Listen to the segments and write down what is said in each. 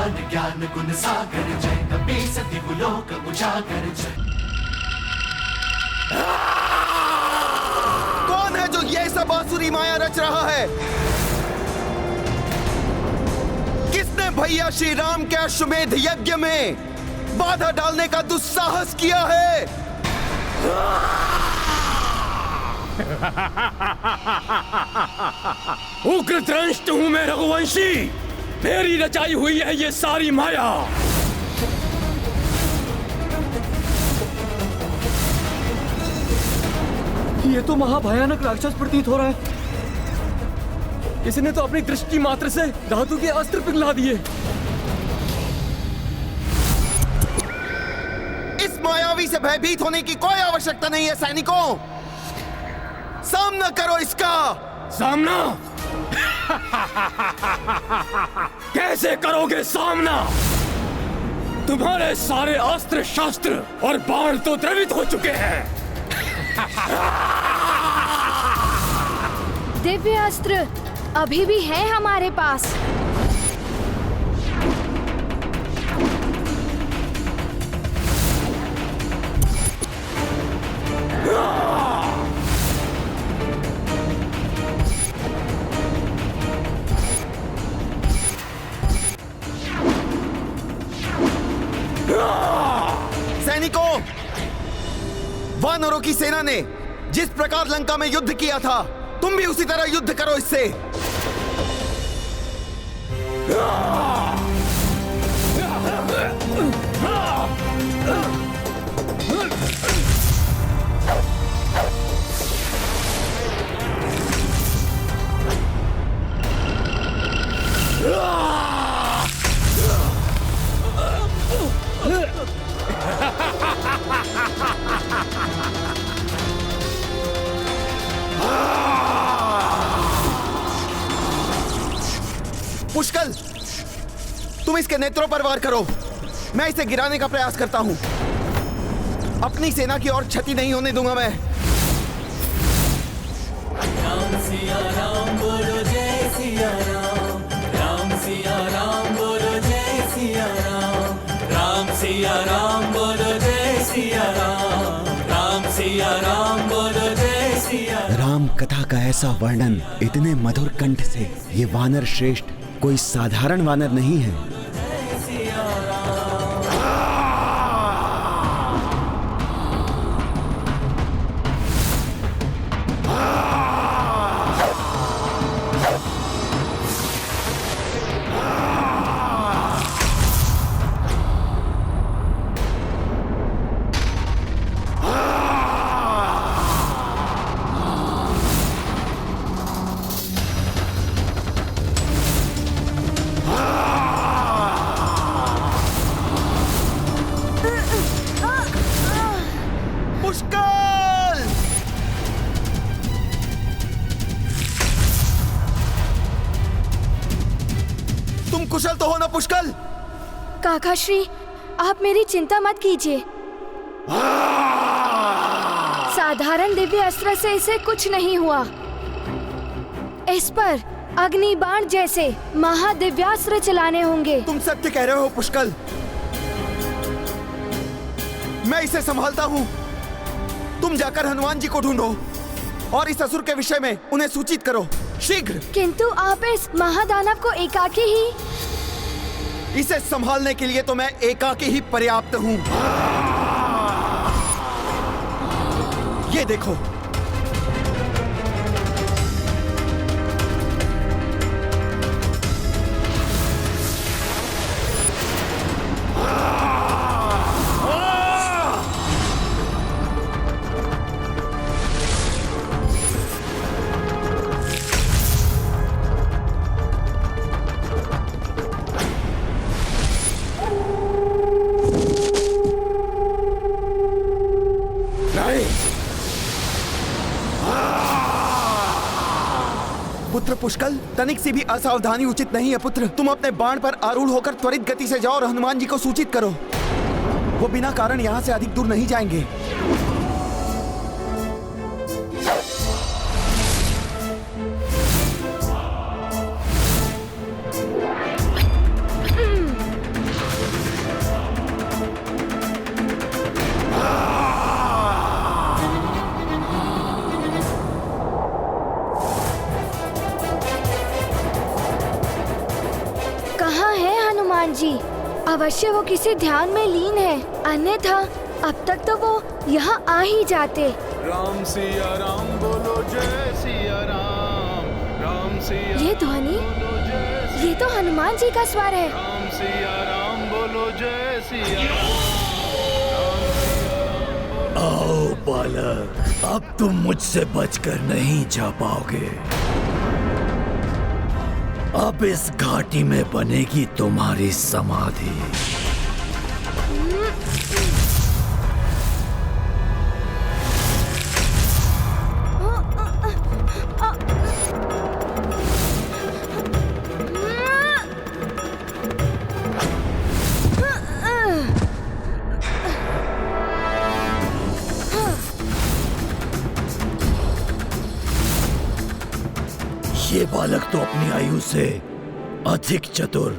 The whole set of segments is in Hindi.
भगवान ज्ञान गुण सागर जय कपी सति लोक उजागर जय। कौन है जो ये सब आसुरी माया रच रहा है? किसने भैया श्री राम के अश्वमेध यज्ञ में बाधा डालने का दुस्साहस किया है? उग्रदंष्ट हूं मैं रघुवंशी, मेरी रचाई हुई है ये सारी माया। ये तो महाभयानक राक्षस प्रतीत हो रहा है। इसने तो अपनी दृष्टि मात्र से धातु के अस्त्र पिघला दिए। इस मायावी से भयभीत होने की कोई आवश्यकता नहीं है सैनिकों। सामना करो इसका। सामना? कैसे करोगे सामना? तुम्हारे सारे अस्त्र शस्त्र और बाण तो द्रवित हो चुके हैं। दिव्य अस्त्र अभी भी है हमारे पास। सैनिकों, वानरों की सेना ने जिस प्रकार लंका में युद्ध किया था, तुम भी उसी तरह युद्ध करो इससे। पुष्कल, तुम इसके नेत्रों पर वार करो। मैं इसे गिराने का प्रयास करता हूं। अपनी सेना की और क्षति नहीं होने दूंगा मैं। राम सिया राम बोलो जय सिया राम, राम सिया राम बोलो जय सिया राम, राम सिया राम बोलो जय सिया राम, राम सिया राम बोलो जय सिया। राम कथा का ऐसा वर्णन इतने मधुर कंठ से, ये वानर श्रेष्ठ कोई साधारण वानर नहीं है। कुशल तो हो ना पुष्कल? काका श्री, आप मेरी चिंता मत कीजिए। साधारण दिव्य अस्त्र से इसे कुछ नहीं हुआ। इस पर अग्नि बाण जैसे महादिव्यास्त्र चलाने होंगे। तुम सत्य कह रहे हो पुष्कल। मैं इसे संभालता हूँ। तुम जाकर हनुमान जी को ढूंढो और इस असुर के विषय में उन्हें सूचित करो शीघ्र। किंतु आप इस महादानव को एकाकी ही। इसे संभालने के लिए तो मैं एकाकी ही पर्याप्त हूँ। ये देखो, पुत्र पुष्कल, तनिक सी भी असावधानी उचित नहीं है पुत्र। तुम अपने बाण पर आरूढ़ होकर त्वरित गति से जाओ और हनुमान जी को सूचित करो। वो बिना कारण यहाँ से अधिक दूर नहीं जाएंगे। कहाँ है हनुमान जी? अवश्य वो किसी ध्यान में लीन है, अन्यथा अब तक तो वो यहाँ आ ही जाते। राम सिया राम बोलो जय सिया राम, राम सिया ये ध्वनि, ये तो हनुमान जी का स्वर है। राम सिया राम बोलो जय सिया राम। आओ बालक, अब तुम मुझसे बचकर नहीं जा पाओगे। अब इस घाटी में बनेगी तुम्हारी समाधि। ये बालक तो अपनी आयु से अधिक चतुर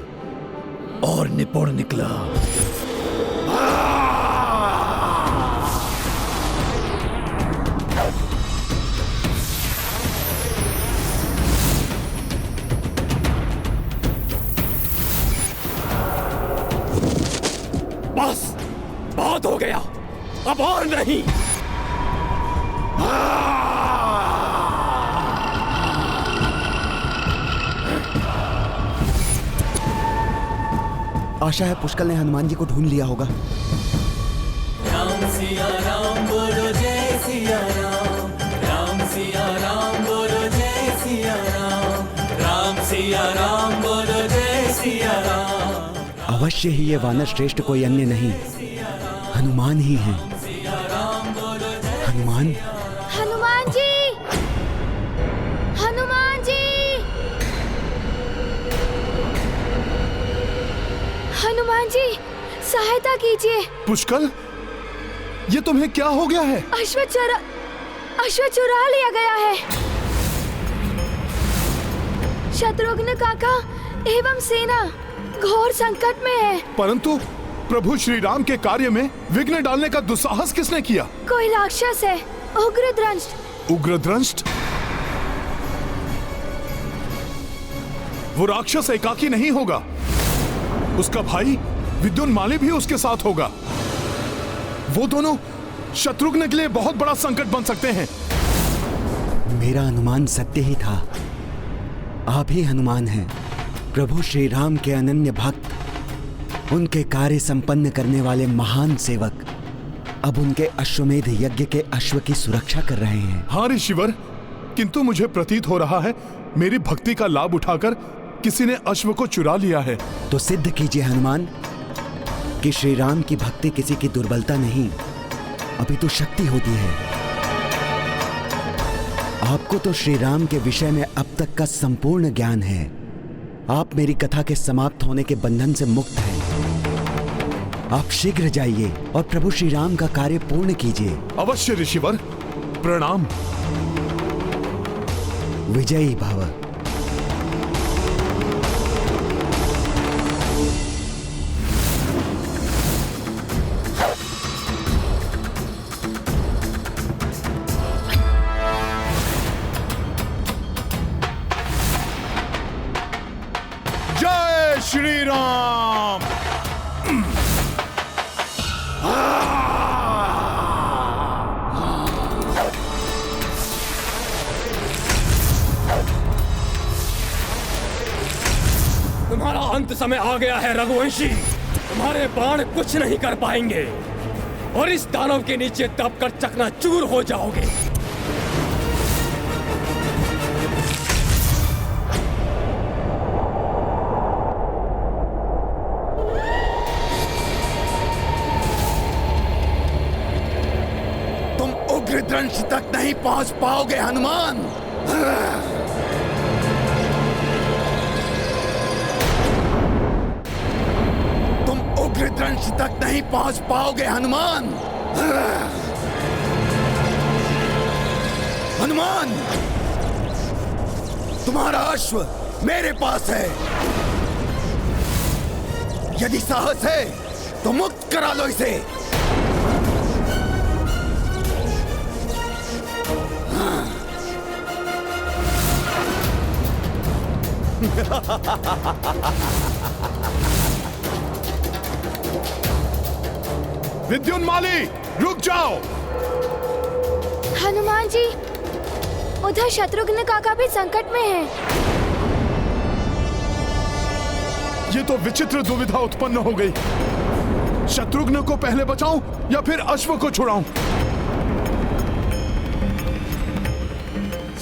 और निपुण निकला। बस, बहुत हो गया, अब और नहीं। आशा है पुष्कल ने हनुमान जी को ढूंढ लिया होगा। राम सिया राम बोलो जय सिया राम, राम सिया राम बोलो जय सिया राम, राम सिया राम बोलो जय सिया राम। अवश्य ही ये वानर श्रेष्ठ कोई अन्य नहीं, हनुमान ही हैं। हनुमान, हनुमान जी, हनुमान जी, हनुमान जी, सहायता कीजिए। पुष्कल, ये तुम्हें क्या हो गया है? अश्व चुरा लिया गया है। शत्रुघ्न काका एवं सेना घोर संकट में है। परंतु प्रभु श्री राम के कार्य में विघ्न डालने का दुस्साहस किसने किया? कोई राक्षस है, उग्रद्रंष्ट। उग्रद्रंष्ट? वो राक्षस एकाकी नहीं होगा, उसका भाई विद्युन्माली भी उसके साथ होगा। वो दोनों शत्रुघ्न के लिए बहुत बड़ा संकट बन सकते हैं। मेरा अनुमान सत्य ही था। आप ही हनुमान हैं, प्रभु श्री राम के अनन्य भक्त, उनके कार्य संपन्न करने वाले महान सेवक। अब उनके अश्वमेध यज्ञ के अश्व की सुरक्षा कर रहे हैं। हाँ ऋषिवर, किंतु मुझे प्रतीत हो रहा है मेरी भक्ति का लाभ उठाकर किसी ने अश्व को चुरा लिया है। तो सिद्ध कीजिए हनुमान कि श्री राम की भक्ति किसी की दुर्बलता नहीं, अपितु शक्ति होती है। आपको तो श्री राम के विषय में अब तक का संपूर्ण ज्ञान है। आप मेरी कथा के समाप्त होने के बंधन से मुक्त हैं। आप शीघ्र जाइए और प्रभु श्री राम का कार्य पूर्ण कीजिए। अवश्य ऋषिवर, प्रणाम। विजयी भव। जय श्री राम। तुम्हारा अंत समय आ गया है रघुवंशी। तुम्हारे बाण कुछ नहीं कर पाएंगे और इस दानव के नीचे दबकर चकनाचूर हो जाओगे। तुम उग्रद्रंश तक नहीं पहुंच पाओगे हनुमान। तुम उग्रद्रंश तक नहीं पहुंच पाओगे हनुमान। हनुमान, तुम्हारा अश्व मेरे पास है। यदि साहस है तो मुक्त करा लो इसे। विद्युन्माली, रुक जाओ। हनुमान जी, उधर शत्रुघ्न काका भी संकट में हैं। ये तो विचित्र दुविधा उत्पन्न हो गई। शत्रुघ्न को पहले बचाऊं या फिर अश्व को छुड़ाऊं?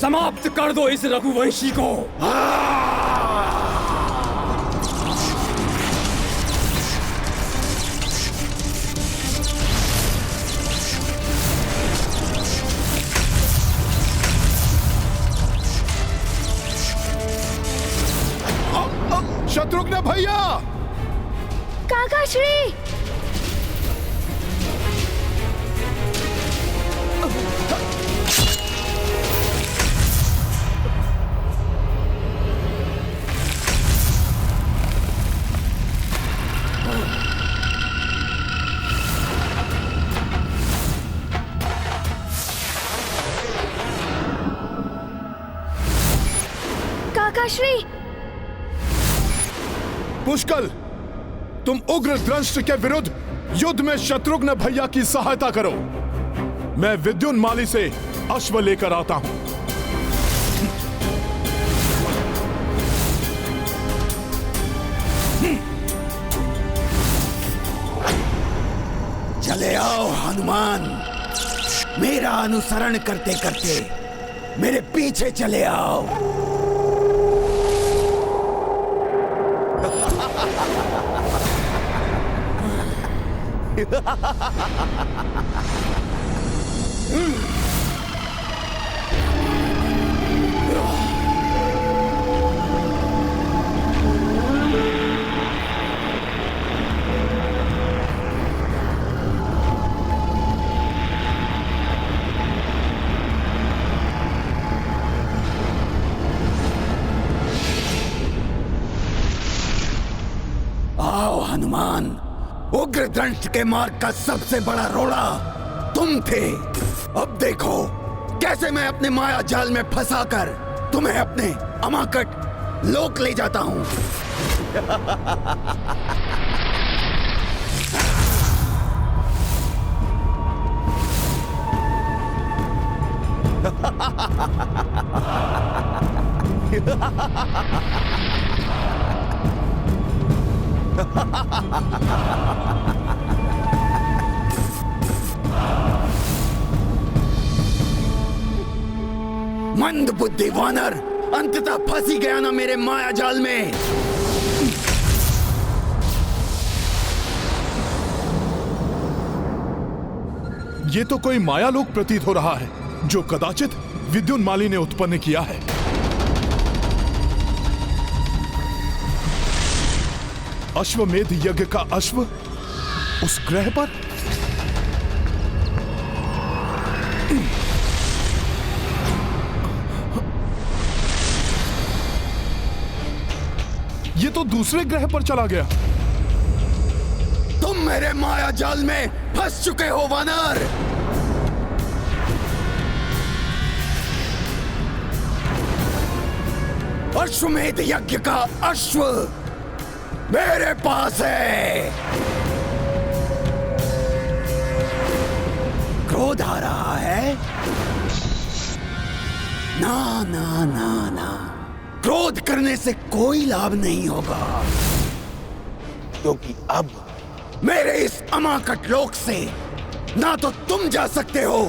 समाप्त कर दो इस रघुवंशी को। शत्रुघ्न भैया! काका श्री, काका श्री, पुष्कल, तुम उग्र दंष्ट के विरुद्ध युद्ध में शत्रुघ्न भैया की सहायता करो। मैं विद्युन्माली से अश्व लेकर आता हूं। चले आओ हनुमान, मेरा अनुसरण करते करते मेरे पीछे चले आओ। आओ हनुमान, उग्र दंष्ट के मार्ग का सबसे बड़ा रोड़ा तुम थे। अब देखो कैसे मैं अपने माया जाल में फंसाकर तुम्हें अपने अमाकट लोक ले जाता हूं। मंद बुद्धि वानर, अंततः फंस ही गया ना मेरे माया जाल में। ये तो कोई मायालोक प्रतीत हो रहा है जो कदाचित विद्युन्माली ने उत्पन्न किया है। अश्वमेध यज्ञ का अश्व उस ग्रह पर? ये तो दूसरे ग्रह पर चला गया। तुम मेरे माया जाल में फंस चुके हो वानर। अश्वमेध यज्ञ का अश्व मेरे पास है। क्रोध आ रहा है? ना ना ना ना, क्रोध करने से कोई लाभ नहीं होगा, क्योंकि अब मेरे इस अमाकट लोक से ना तो तुम जा सकते हो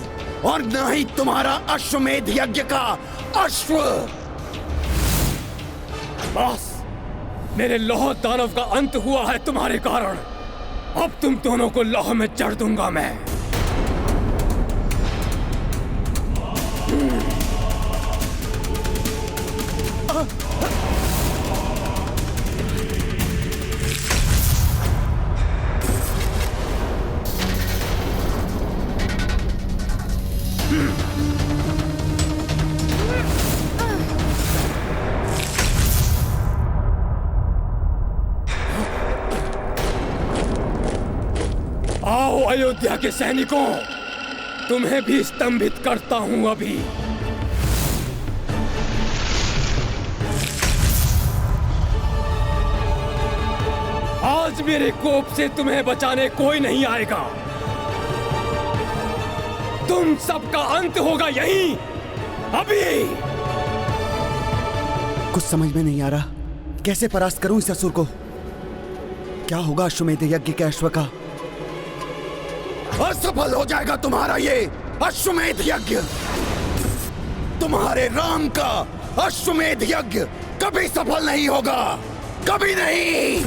और ना ही तुम्हारा अश्वमेध यज्ञ का अश्व। बस, मेरे लौह दानव का अंत हुआ है तुम्हारे कारण। अब तुम दोनों को लौह में जड़ दूंगा मैं। आओ अयोध्या के सैनिकों, तुम्हें भी स्तंभित करता हूं अभी। आज मेरे कोप से तुम्हें बचाने कोई नहीं आएगा। तुम सबका अंत होगा यहीं, अभी। कुछ समझ में नहीं आ रहा, कैसे परास्त करूं इस असुर को? क्या होगा अश्वमेध यज्ञ के अश्व का? असफल हो जाएगा तुम्हारा ये अश्वमेध यज्ञ। तुम्हारे राम का अश्वमेध यज्ञ कभी सफल नहीं होगा, कभी नहीं।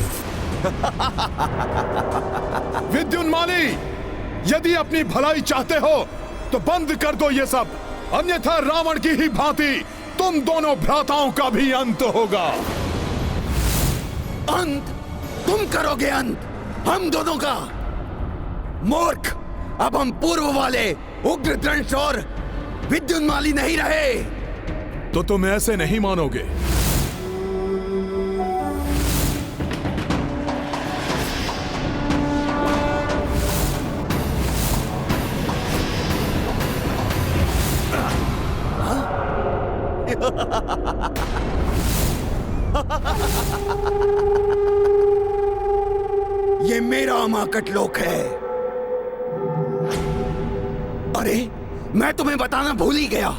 विद्युन्माली, यदि अपनी भलाई चाहते हो तो बंद कर दो ये सब, अन्यथा रावण की ही भांति तुम दोनों भ्राताओं का भी अंत होगा। अंत? तुम करोगे अंत हम दोनों का? मूर्ख, अब हम पूर्व वाले उग्रदंश और विद्युन्माली नहीं रहे। तो तुम ऐसे नहीं मानोगे। ये मेरा अमाकट लोक है। अरे, मैं तुम्हें बताना भूल ही गया।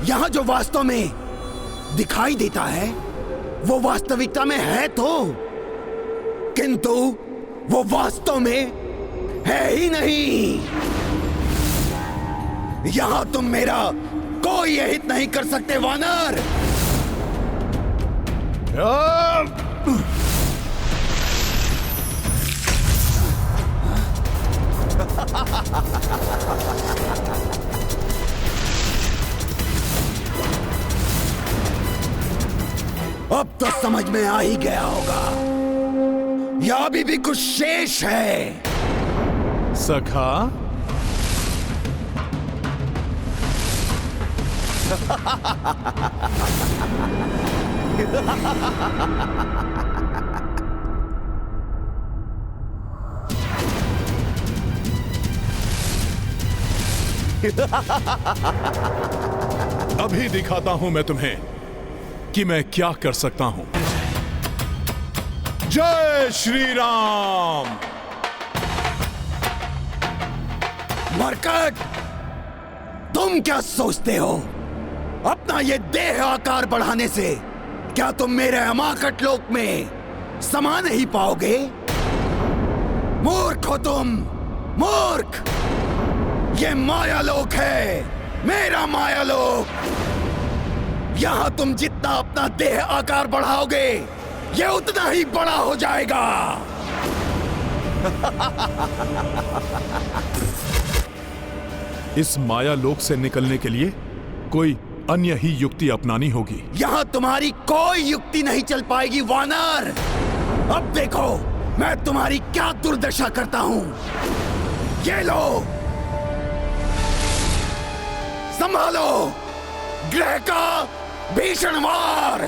यहां जो वास्तव में दिखाई देता है वो वास्तविकता में है तो, किंतु वो वास्तव में है ही नहीं। यहां तुम मेरा कोई हित नहीं कर सकते वानर। अब तो समझ में आ ही गया होगा, या अभी भी कुछ शेष है। सखा, अभी दिखाता हूं मैं तुम्हें कि मैं क्या कर सकता हूं। जय श्री राम। मरकट, तुम क्या सोचते हो? अपना ये देह आकार बढ़ाने से क्या तुम मेरे अमाकट लोक में समा नहीं पाओगे? मूर्ख हो तुम, मूर्ख। ये माया लोक है, मेरा माया लोक। यहां तुम जितना अपना देह आकार बढ़ाओगे, ये उतना ही बड़ा हो जाएगा। इस माया लोक से निकलने के लिए कोई अन्य ही युक्ति अपनानी होगी। यहां तुम्हारी कोई युक्ति नहीं चल पाएगी वानर। अब देखो मैं तुम्हारी क्या दुर्दशा करता हूं। ये लो, संभालो ग्रह का भीषण वार।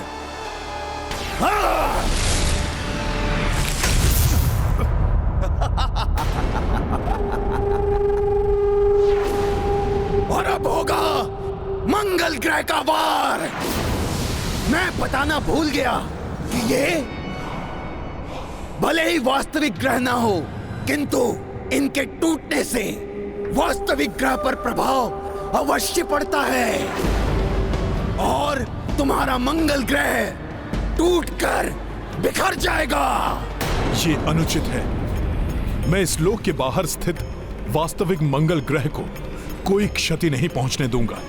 और अब होगा मंगल ग्रह का वार। मैं बताना भूल गया कि ये भले ही वास्तविक ग्रह ना हो, किंतु इनके टूटने से वास्तविक ग्रह पर प्रभाव अवश्य पड़ता है और तुम्हारा मंगल ग्रह टूटकर बिखर जाएगा। ये अनुचित है। मैं इस लोक के बाहर स्थित वास्तविक मंगल ग्रह को कोई क्षति नहीं पहुंचने दूंगा।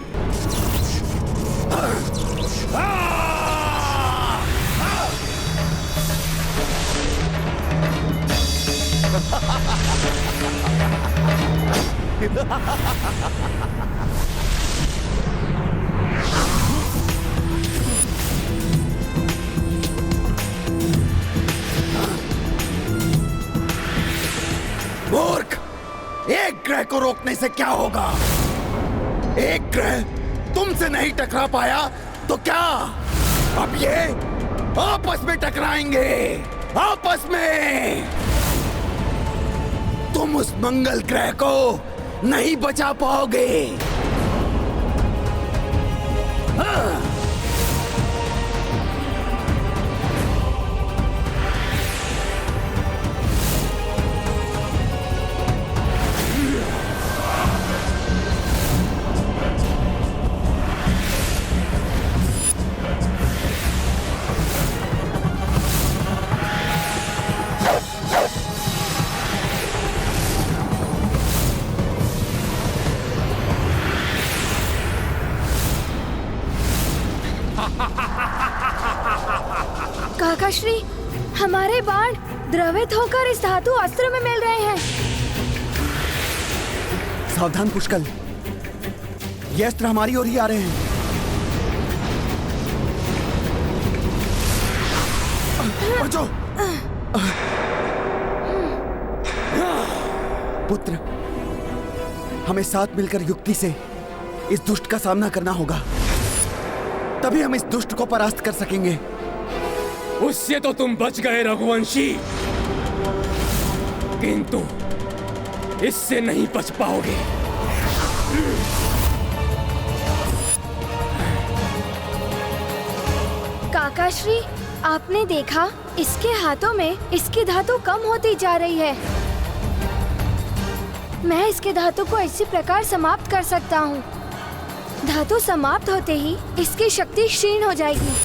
मूर्ख, एक ग्रह को रोकने से क्या होगा? एक ग्रह तुमसे नहीं टकरा पाया तो क्या अब ये आपस में टकराएंगे? आपस में तुम उस मंगल ग्रह को नहीं बचा पाओगे। हाँ। काकाश्री, हमारे बाण द्रवित होकर इस धातु अस्त्र में मिल रहे हैं। सावधान पुष्कल, ये अस्त्र हमारी ओर ही आ रहे हैं। बचो! पुत्र, हमें साथ मिलकर युक्ति से इस दुष्ट का सामना करना होगा, तभी हम इस दुष्ट को परास्त कर सकेंगे। उससे तो तुम बच गए रघुवंशी, किंतु इससे नहीं बच पाओगे। काकाश्री, आपने देखा इसके हाथों में इसकी धातु कम होती जा रही है। मैं इसके धातु को इसी प्रकार समाप्त कर सकता हूँ। धातु समाप्त होते ही इसकी शक्ति क्षीण हो जाएगी।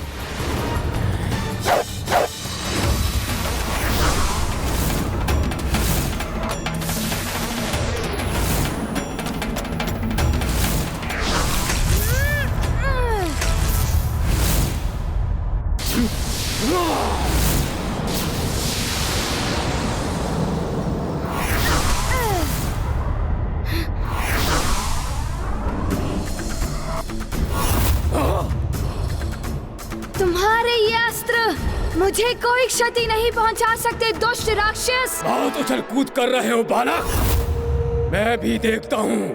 तुम्हारे ये अस्त्र मुझे कोई क्षति नहीं पहुंचा सकते, दुष्ट राक्षस। बहुत उछल कूद कर रहे हो बालक। मैं भी देखता हूँ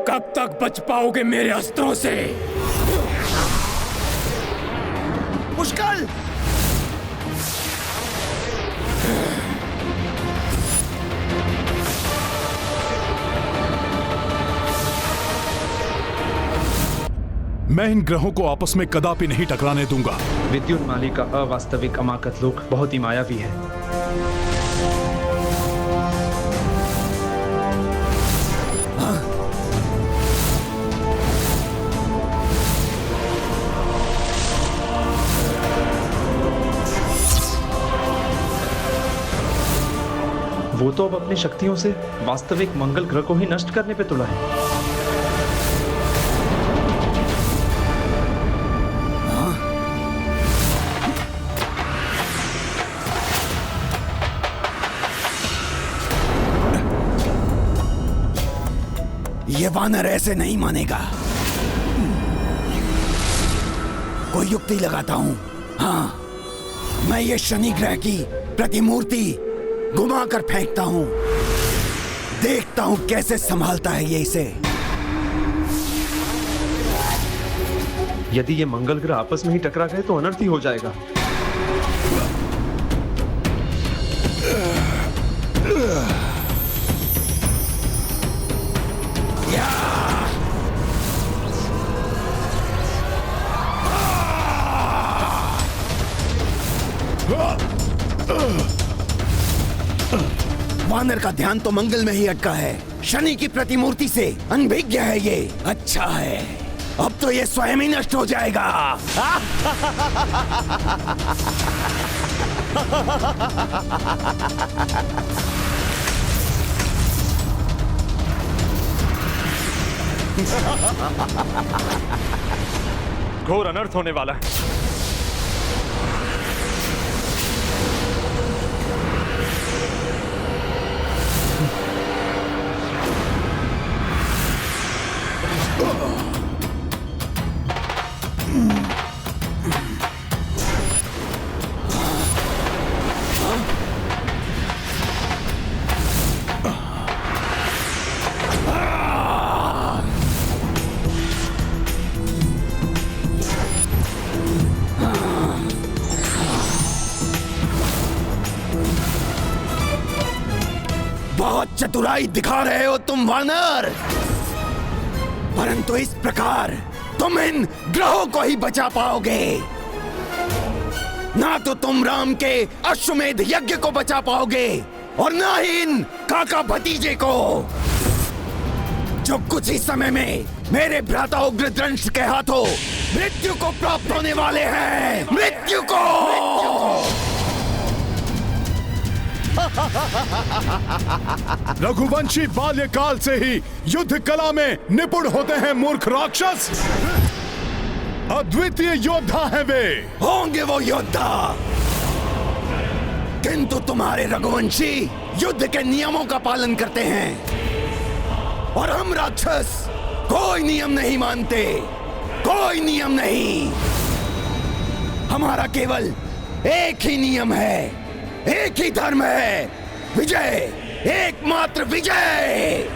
कब तक बच पाओगे मेरे अस्त्रों से। पुष्कल! मैं इन ग्रहों को आपस में कदापि नहीं टकराने दूंगा। विद्युन्माली का अवास्तविक अमाकत लोक बहुत ही मायावी है। वो तो अब अपनी शक्तियों से वास्तविक मंगल ग्रह को ही नष्ट करने पे तुला है। ये वानर ऐसे नहीं मानेगा। कोई युक्ति लगाता हूं। हाँ, मैं ये शनि ग्रह की प्रतिमूर्ति घुमा कर फेंकता हूं। देखता हूं कैसे संभालता है ये इसे। यदि ये मंगल ग्रह आपस में ही टकरा गए तो अनर्थ ही हो जाएगा। वानर का ध्यान तो मंगल में ही अटका है, शनि की प्रतिमूर्ति से अनभिज्ञ है ये। अच्छा है, अब तो ये स्वयं ही नष्ट हो जाएगा। घोर अनर्थ होने वाला है। बहुत चतुराई दिखा रहे हो तुम वानर, परंतु इस प्रकार तुम इन ग्रहों को ही बचा पाओगे। ना तो तुम राम के अश्वमेध यज्ञ को बचा पाओगे और ना ही इन काका भतीजे को, जो कुछ ही समय में मेरे भ्राता उग्रदंश के हाथों मृत्यु को प्राप्त होने वाले हैं। मृत्यु को। रघुवंशी बाल्यकाल से ही युद्ध कला में निपुण होते हैं मूर्ख राक्षस। अद्वितीय योद्धा है वे। होंगे वो योद्धा किंतु तुम्हारे रघुवंशी युद्ध के नियमों का पालन करते हैं और हम राक्षस कोई नियम नहीं मानते, कोई नियम नहीं। हमारा केवल एक ही नियम है, एक ही धर्म है, विजय, एकमात्र विजय।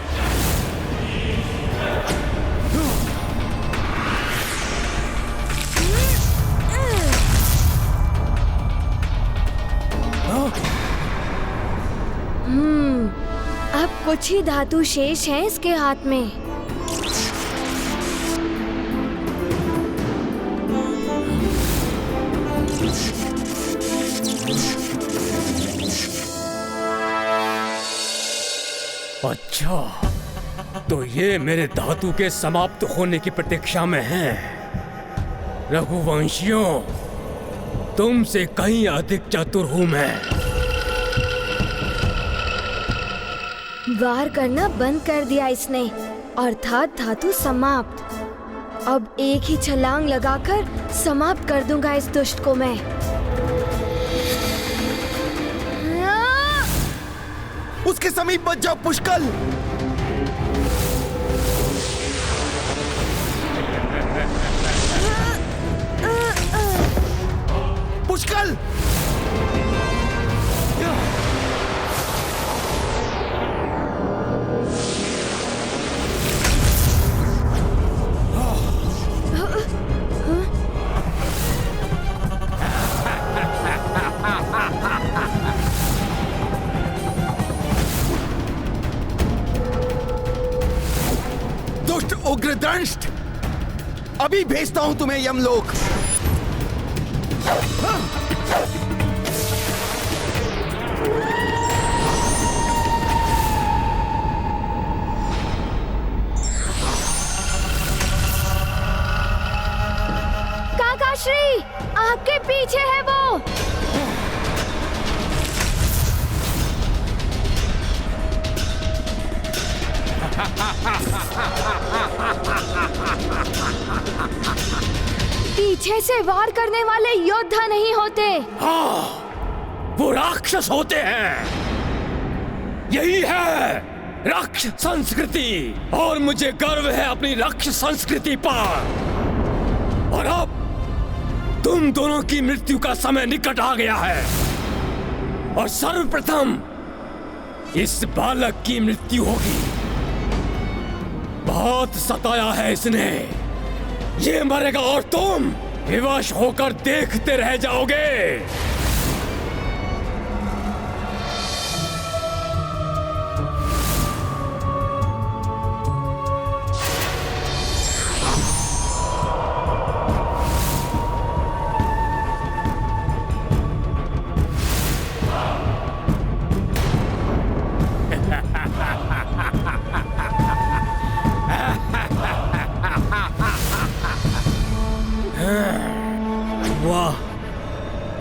अब कुछ ही धातु शेष हैं इसके हाथ में। अच्छा, तो ये मेरे धातु के समाप्त होने की प्रतीक्षा में हैं। रघुवंशियों, तुमसे कहीं अधिक चतुर हूं मैं। वार करना बंद कर दिया इसने, अर्थात धातु समाप्त। अब एक ही छलांग लगाकर समाप्त कर दूंगा इस दुष्ट को मैं। उसके समीप मत जाओ पुष्कल। पुष्कल, दुष्ट उग्रदंष्ट, अभी भेजता हूं तुम्हें यमलोक। काकाश्री, आपके पीछे है वो। पीछे से वार करने वाले योद्धा नहीं होते। हाँ, वो राक्षस होते हैं। यही है राक्षस संस्कृति, और मुझे गर्व है अपनी राक्षस संस्कृति पर। और अब तुम दोनों की मृत्यु का समय निकट आ गया है, और सर्वप्रथम इस बालक की मृत्यु होगी। बहुत सताया है इसने, ये मरेगा और तुम विवश होकर देखते रह जाओगे।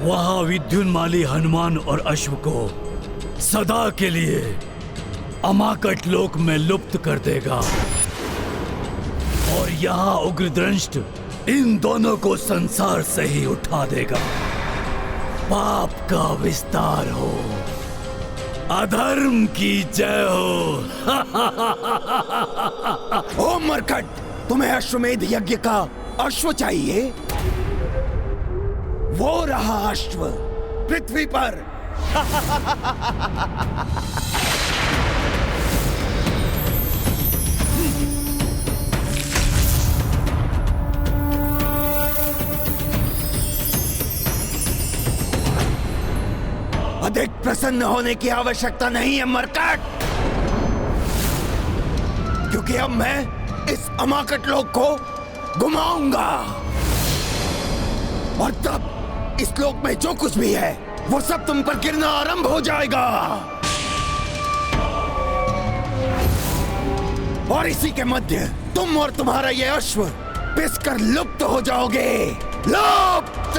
वहां विद्युन्माली हनुमान और अश्व को सदा के लिए अमाकट लोक में लुप्त कर देगा, और यहाँ उग्रदंष्ट इन दोनों को संसार से ही उठा देगा। पाप का विस्तार हो, अधर्म की जय हो। ओ मरकट, तुम्हें अश्वमेध यज्ञ का अश्व चाहिए? वो रहा अश्व पृथ्वी पर। अधिक प्रसन्न होने की आवश्यकता नहीं है मरकट, क्योंकि अब मैं इस अमाकट लोक को घुमाऊंगा, और तब इस लोक में जो कुछ भी है वो सब तुम पर गिरना आरंभ हो जाएगा, और इसी के मध्य तुम और तुम्हारा ये अश्व पिसकर लुप्त हो जाओगे। लुप्त।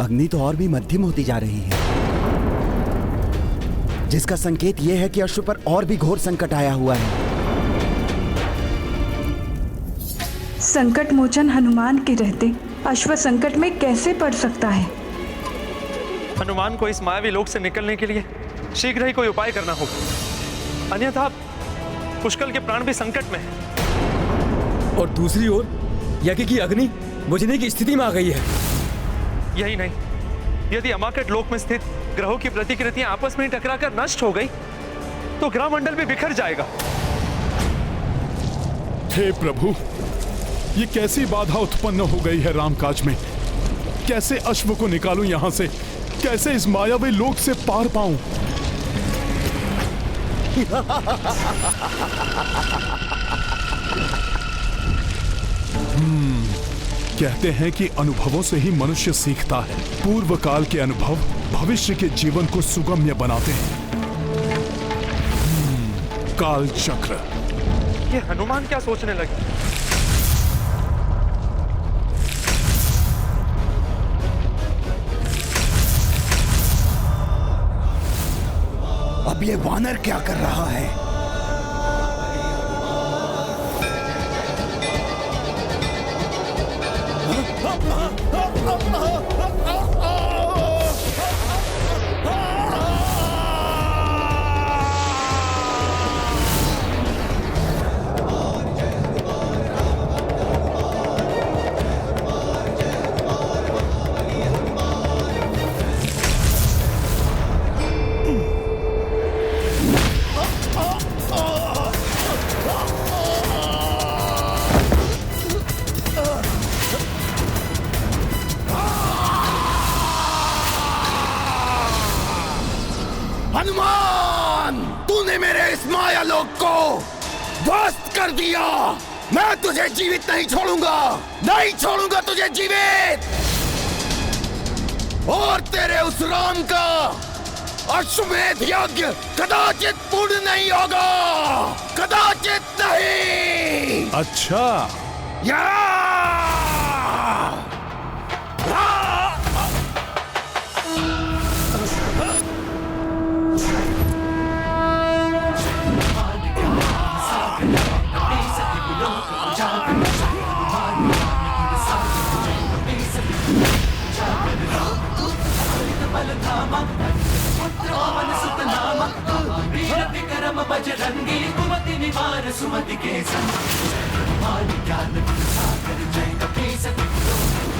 अग्नि तो और भी मध्यम होती जा रही है, जिसका संकेत यह है कि अश्व पर और भी घोर संकट आया हुआ है। संकट मोचन हनुमान के रहते अश्व संकट में कैसे पड़ सकता है? हनुमान को इस मायावी लोक से निकलने के लिए शीघ्र ही कोई उपाय करना होगा, अन्यथा पुष्कल के प्राण भी संकट में है। और दूसरी ओर यज्ञ की अग्नि बुझने की स्थिति में आ गई है। यही नहीं, यदि अमाकट लोक में स्थित ग्रहों की प्रतिकृतियां आपस में टकराकर नष्ट हो गई तो ग्रह मंडल भी बिखर जाएगा। हे प्रभु, ये कैसी बाधा उत्पन्न हो गई है रामकाज में। कैसे अश्व को निकालूं यहां से, कैसे इस मायावी लोक से पार पाऊं। कहते हैं कि अनुभवों से ही मनुष्य सीखता है। पूर्व काल के अनुभव भविष्य के जीवन को सुगम्य बनाते हैं। काल चक्र। ये हनुमान क्या सोचने लगे? अब ये वानर क्या कर रहा है? हनुमान, तूने मेरे इस माया लोक को ध्वस्त कर दिया। मैं तुझे जीवित नहीं छोड़ूंगा, नहीं छोड़ूंगा तुझे जीवित। और तेरे उस राम का अश्वमेध यज्ञ कदाचित पूर्ण नहीं होगा, कदाचित नहीं। अच्छा, या बजरंगी कुमति निवार सुमति के संग मान ज्ञान गुण सागर जय कपीस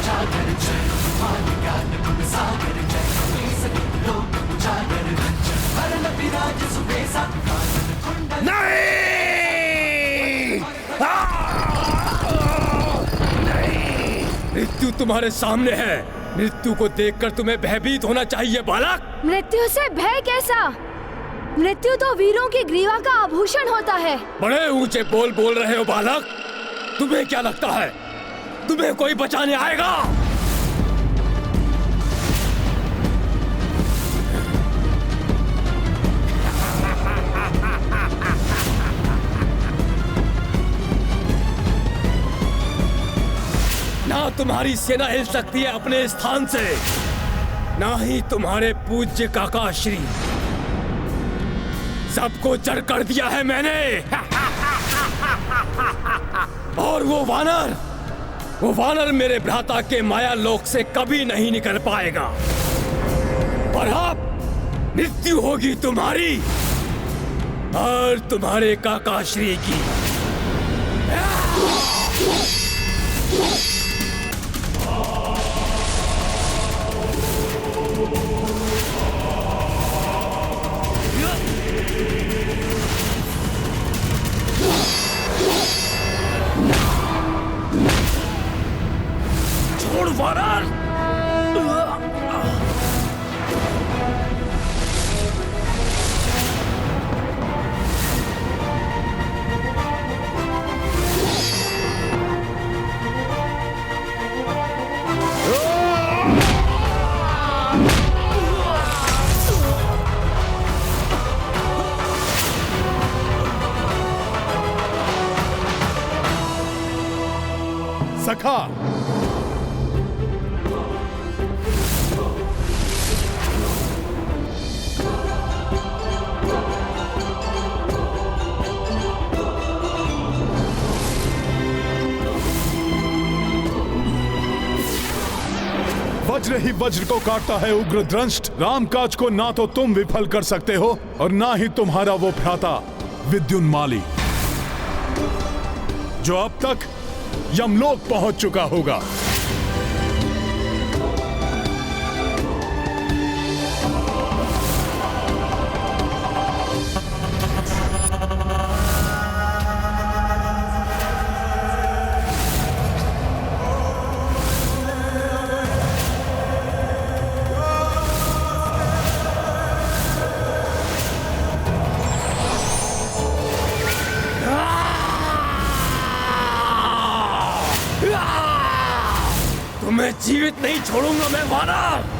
जागर जय मान ज्ञान गुण सागर जय कपीस लोक जागर रंजन हरण विराज सुबेसा नहीं। मृत्यु तुम्हारे सामने है। मृत्यु को देखकर तुम्हें भयभीत होना चाहिए बालक। मृत्यु से भय कैसा? मृत्यु तो वीरों की ग्रीवा का आभूषण होता है। बड़े ऊंचे बोल रहे हो बालक। तुम्हें क्या लगता है तुम्हें कोई बचाने आएगा? ना तुम्हारी सेना हिल सकती है अपने स्थान से, ना ही तुम्हारे पूज्य काका श्री। सबको जड़ कर दिया है मैंने। और वो वानर मेरे भ्राता के माया लोक से कभी नहीं निकल पाएगा। और अब मृत्यु होगी तुम्हारी और तुम्हारे काका श्री की। छोड़ वानर। सखा, वज्र ही वज्र को काटता है उग्र दंष्ट। रामकाज को ना तो तुम विफल कर सकते हो और ना ही तुम्हारा वो भ्राता विद्युन्माली, जो अब तक यमलोक पहुंच चुका होगा। तुम्हें जीवित नहीं छोड़ूंगा मैं वानर।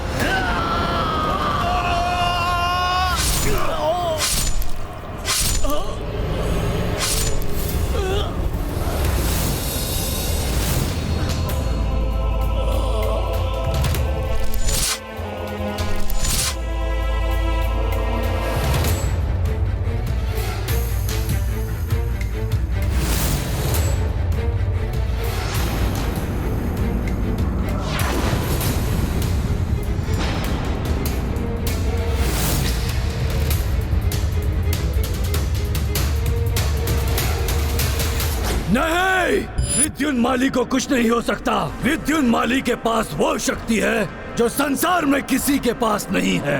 नहीं, विद्युन्माली को कुछ नहीं हो सकता। विद्युन्माली के पास वो शक्ति है जो संसार में किसी के पास नहीं है।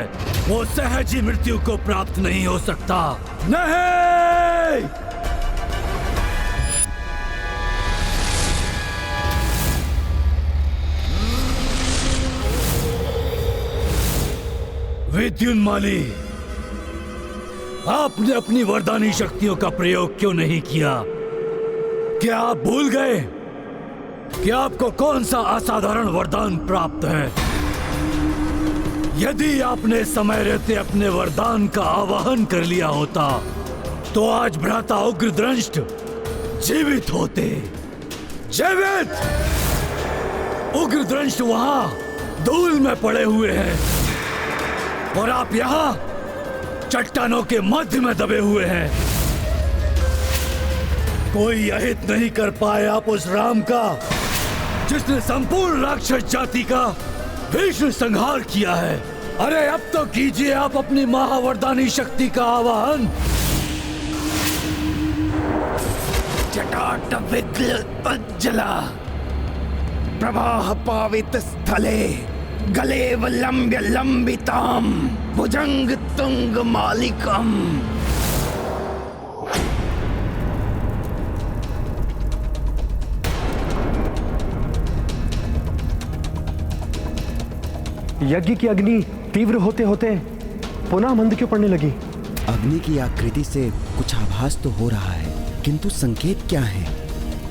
वो सहज ही मृत्यु को प्राप्त नहीं हो सकता। नहीं, विद्युन्माली, आपने अपनी वरदानी शक्तियों का प्रयोग क्यों नहीं किया? क्या आप भूल गए कि आपको कौन सा असाधारण वरदान प्राप्त है? यदि आपने समय रहते अपने वरदान का आवाहन कर लिया होता तो आज भ्राता उग्रदंष्ट जीवित होते। जीवित! उग्रदंष्ट वहां धूल में पड़े हुए हैं और आप यहां चट्टानों के मध्य में दबे हुए हैं। कोई अहित नहीं कर पाए आप उस राम का जिसने संपूर्ण राक्षस जाति का भीषण संहार किया है। अरे अब तो कीजिए आप अपनी महावरदानी शक्ति का आवाहन। जटाटविद्युज्ज्वला प्रवाह पावित स्थले गलेव लंब्य लंबिताम भुजंग तुंग मालिकम। यज्ञ की अग्नि तीव्र होते होते पुनः मंद क्यों पड़ने लगी? अग्नि की आकृति से कुछ आभास तो हो रहा है, किंतु संकेत क्या है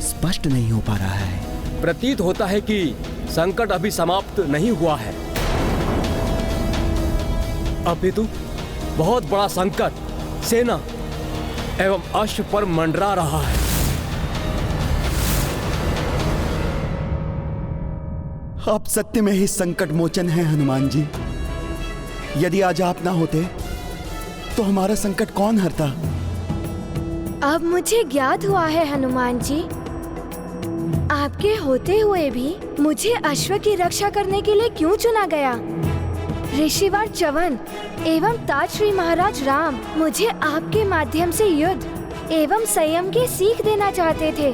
स्पष्ट नहीं हो पा रहा है। प्रतीत होता है कि संकट अभी समाप्त नहीं हुआ है, अपितु बहुत बड़ा संकट सेना एवं अश्व पर मंडरा रहा है। आप सत्य में ही संकट मोचन है हनुमान जी। यदि आज आप ना होते तो हमारा संकट कौन हरता? अब मुझे ज्ञात हुआ है हनुमान जी, आपके होते हुए भी मुझे अश्व की रक्षा करने के लिए क्यों चुना गया? ऋषिवर च्यवन एवं ताजश्री महाराज राम मुझे आपके माध्यम से युद्ध एवं संयम की सीख देना चाहते थे।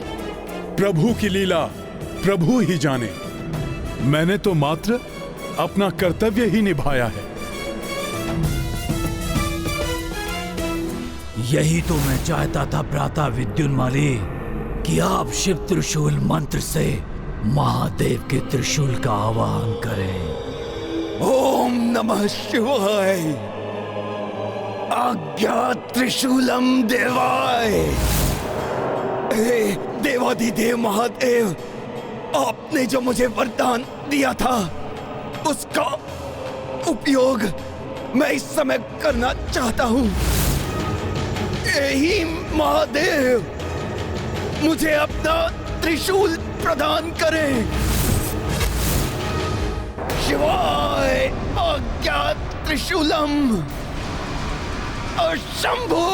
प्रभु की लीला प्रभु ही जाने। मैंने तो मात्र अपना कर्तव्य ही निभाया है। यही तो मैं चाहता था भ्राता विद्युन्माली कि आप शिव त्रिशूल मंत्र से महादेव के त्रिशूल का आवाहन करें। ओम नमः शिवाय। आज्ञा त्रिशूलम देवाय। हे देवाधिदेव महादेव, आपने जो मुझे वरदान दिया था उसका उपयोग मैं इस समय करना चाहता हूँ। यही महादेव मुझे अपना त्रिशूल प्रदान करें। शिवाय आज्ञा त्रिशूलम शंभो।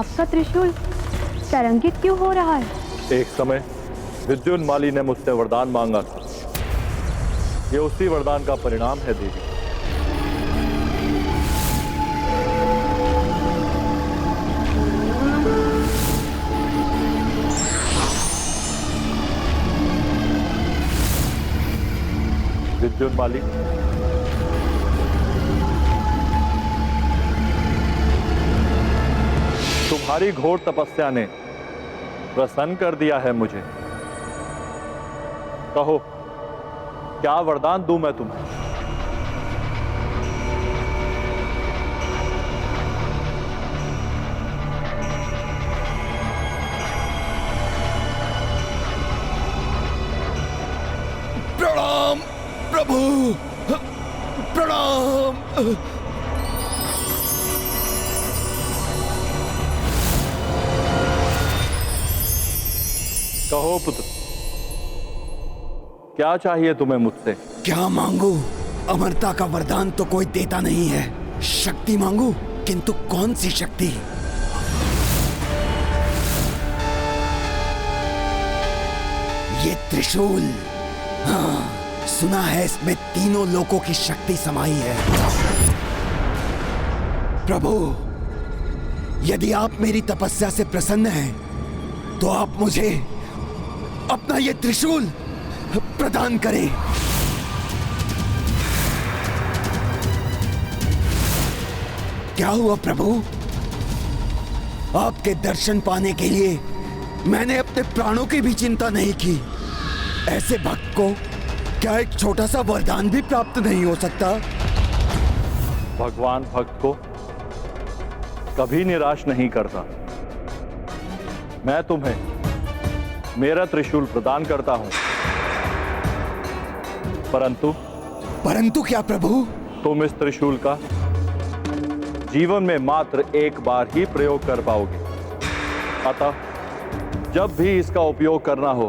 आपका त्रिशूल तरंगित क्यों हो रहा है? एक समय विद्युन्माली ने मुझसे वरदान मांगा था। ये उसी वरदान का परिणाम है देवी। विद्युन्माली, तुम्हारी घोर तपस्या ने प्रसन्न कर दिया है मुझे। कहो, क्या वरदान दूं मैं तुम्हें? प्रणाम प्रभु, प्रणाम। कहो पुत्र, क्या चाहिए तुम्हें मुझसे? क्या मांगू? अमरता का वरदान तो कोई देता नहीं है। शक्ति मांगू, किंतु कौन सी शक्ति? ये त्रिशूल, हाँ, सुना है इसमें तीनों लोकों की शक्ति समाई है। प्रभु, यदि आप मेरी तपस्या से प्रसन्न हैं, तो आप मुझे अपना ये त्रिशूल प्रदान करें। क्या हुआ प्रभु? आपके दर्शन पाने के लिए मैंने अपने प्राणों की भी चिंता नहीं की। ऐसे भक्त को क्या एक छोटा सा वरदान भी प्राप्त नहीं हो सकता? भगवान भक्त को कभी निराश नहीं करता। मैं तुम्हें मेरा त्रिशूल प्रदान करता हूं, परंतु क्या प्रभु? तुम इस त्रिशूल का जीवन में मात्र एक बार ही प्रयोग कर पाओगे। अतः जब भी इसका उपयोग करना हो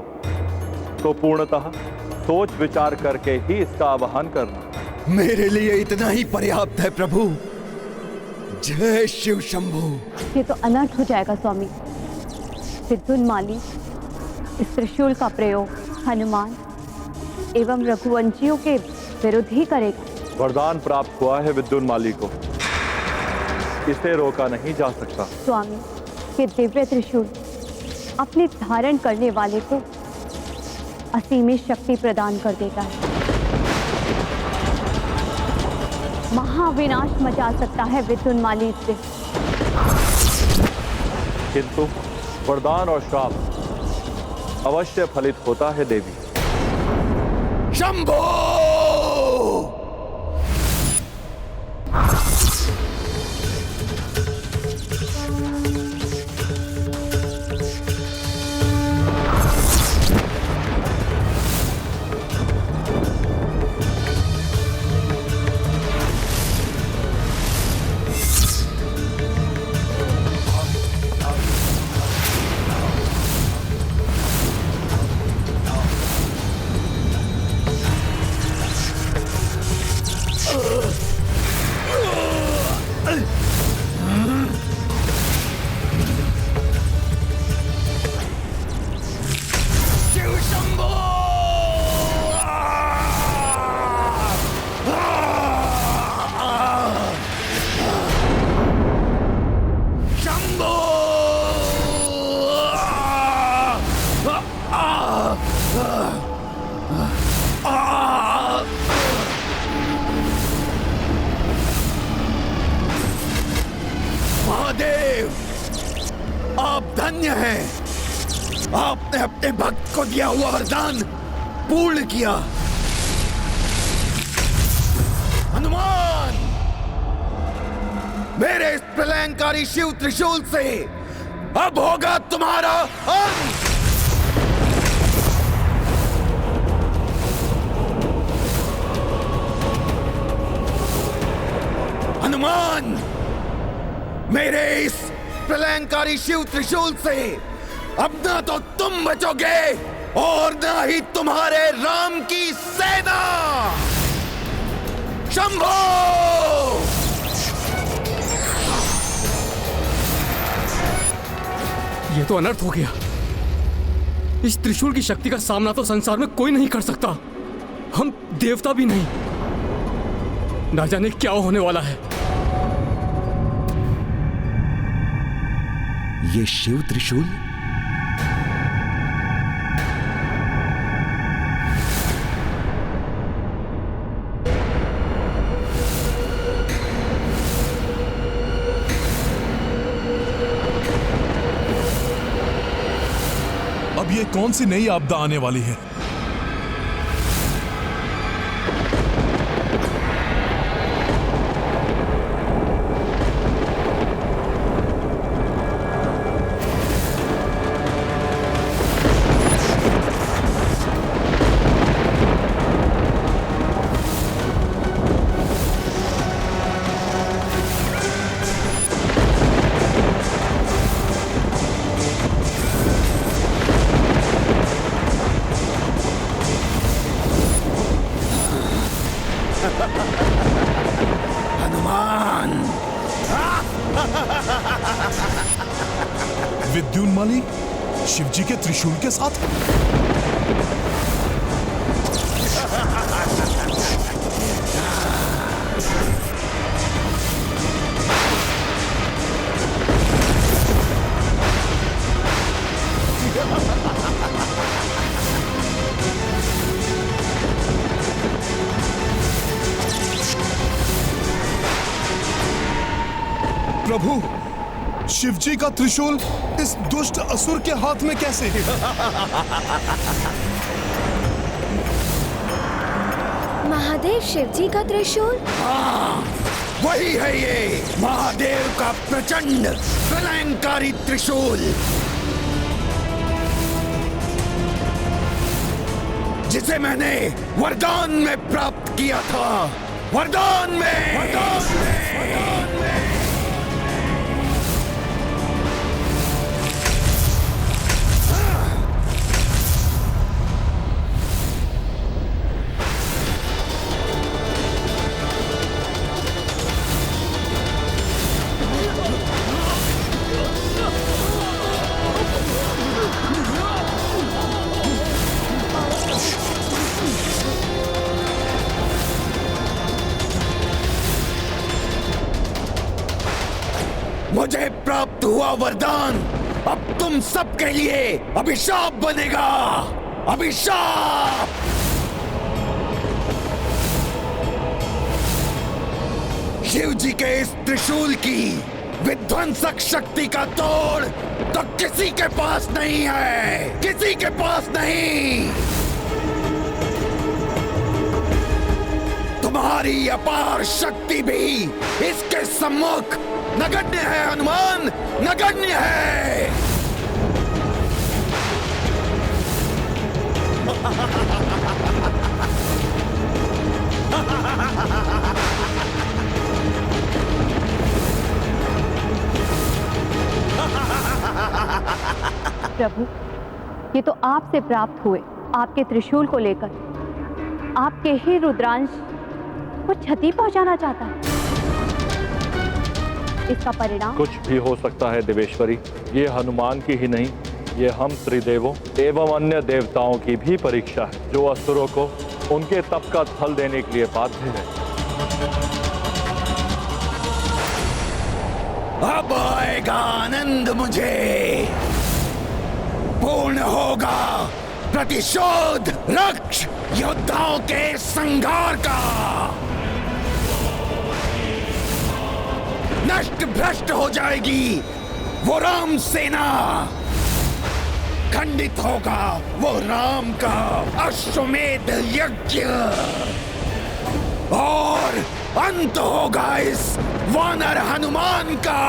तो पूर्णतः सोच विचार करके ही इसका आवाहन करना। मेरे लिए इतना ही पर्याप्त है प्रभु। जय शिव शंभू। ये तो अनर्थ हो जाएगा स्वामी। विद्युन्माली इस त्रिशूल का प्रयोग हनुमान एवं रघुवंशियों के विरुद्ध ही करेगा। वरदान प्राप्त हुआ है विद्युन्माली को, इसे रोका नहीं जा सकता। स्वामी, ये दिव्य त्रिशूल अपने धारण करने वाले को असीमित शक्ति प्रदान कर देता है। महाविनाश मचा सकता है विद्युन्माली से। किंतु वरदान और श्राप अवश्य फलित होता है देवी। शंभो! महादेव, आप धन्य हैं। आपने अपने भक्त को दिया हुआ वरदान पूर्ण किया। हनुमान, मेरे इस प्रलयंकारी शिव त्रिशूल से अब होगा तुम्हारा अंत। हनुमान, मेरे इस प्रलयंकारी शिव त्रिशूल से अब ना तो तुम बचोगे और ना ही तुम्हारे राम की सेना। शंभो! ये तो अनर्थ हो गया। इस त्रिशूल की शक्ति का सामना तो संसार में कोई नहीं कर सकता, हम देवता भी नहीं। ना जाने क्या होने वाला है। ये शिव त्रिशूल? अब ये कौन सी नई आपदा आने वाली है? हनुमान! विद्युन्माली शिवजी के त्रिशूल के साथ? प्रभु, शिवजी का त्रिशूल इस दुष्ट असुर के हाथ में कैसे? महादेव शिवजी का त्रिशूल? हाँ, वही है ये महादेव का प्रचंड प्रलयंकारी त्रिशूल, जिसे मैंने वरदान में प्राप्त किया था। वरदान में। मुझे प्राप्त हुआ वरदान अब तुम सबके लिए अभिशाप बनेगा। अभिशाप! शिव जी के इस त्रिशूल की विध्वंसक शक्ति का तोड़ तो किसी के पास नहीं है, किसी के पास नहीं। तुम्हारी अपार शक्ति भी इसके सम्मुख नगण्य है हनुमान, नगण्य है। प्रभु, ये तो आपसे प्राप्त हुए आपके त्रिशूल को लेकर आपके ही रुद्रांश को क्षति पहुंचाना चाहता है। इसका परिणाम कुछ भी हो सकता है देवेश्वरी। ये हनुमान की ही नहीं, ये हम त्रिदेवों एवं अन्य देवताओं की भी परीक्षा है, जो असुरों को उनके तप का फल देने के लिए बाध्य है। अब आएगा आनंद मुझे, पूर्ण होगा प्रतिशोध रक्ष योद्धाओं के संघार का। नष्ट भ्रष्ट हो जाएगी वो राम सेना, खंडित होगा वो राम का अश्वमेध यज्ञ, और अंत होगा इस वानर हनुमान का।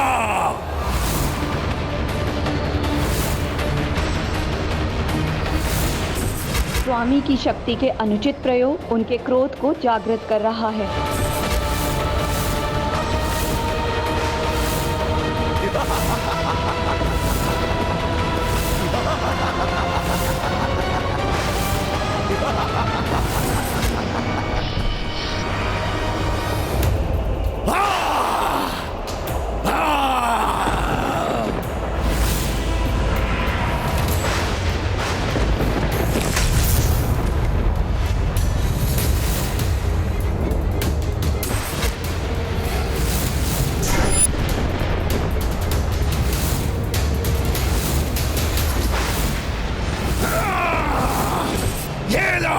स्वामी की शक्ति के अनुचित प्रयोग उनके क्रोध को जागृत कर रहा है।